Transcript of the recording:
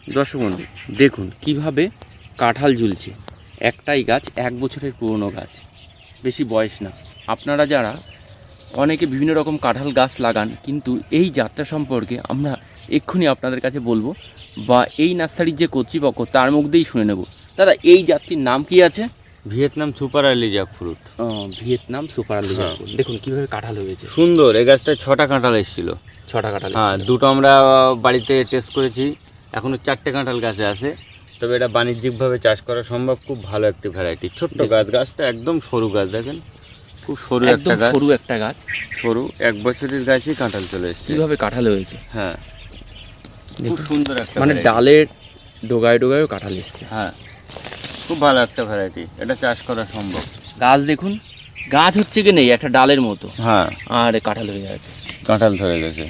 দর্শক বন্ধু দেখুন কিভাবে কাঁঠাল ঝুলছে। একটাই গাছ, 1 বছরের পুরনো গাছ, বেশি বয়স না। আপনারা যারা অনেকে বিভিন্ন রকম কাঁঠাল গাছ লাগান, কিন্তু এই জাতটা সম্পর্কে আমরা এক্ষুনি আপনাদের কাছে বলবো, বা এই নার্সারির যে কর্তৃপক্ষ তার মুখ দিয়েই শুনে নেব। দাদা, এই জাতটির নাম কি আছে? Vietnam super early jackfruit. Vietnam super early jackfruit. দেখুন কিভাবে কাঁঠাল হয়েছে, সুন্দর। এই গাছটায় 6টা কাঁঠাল এসেছিল। 6টা কাঁঠাল। হ্যাঁ, 2টো আমরা বাড়িতে টেস্ট করেছি, এখনও 4টে কাঁঠাল গাছে আছে। তবে এটা বাণিজ্যিকভাবে চাষ করা সম্ভব। খুব ভালো একটি ভ্যারাইটি, ছোট্ট গাছ। গাছটা একদম সরু গাছ, দেখেন খুব সরু একটা গাছ। সরু একটা গাছ, সরু 1 বছরের গাছই কাঁঠাল চলে এসেছে। কিভাবে কাঁঠাল হয়েছে। হ্যাঁ, খুব সুন্দর একটা মানে variety। ডালের ডোগায় ডোগায়ও কাঁঠাল এসছে। হ্যাঁ, খুব ভালো একটা ভ্যারাইটি, এটা চাষ করা সম্ভব। গাছ দেখুন, গাছ হচ্ছে কি নেই, একটা ডালের মতো। হ্যাঁ, আর কাঁঠাল হয়ে আছে। কাঁঠাল ধরে গেছে।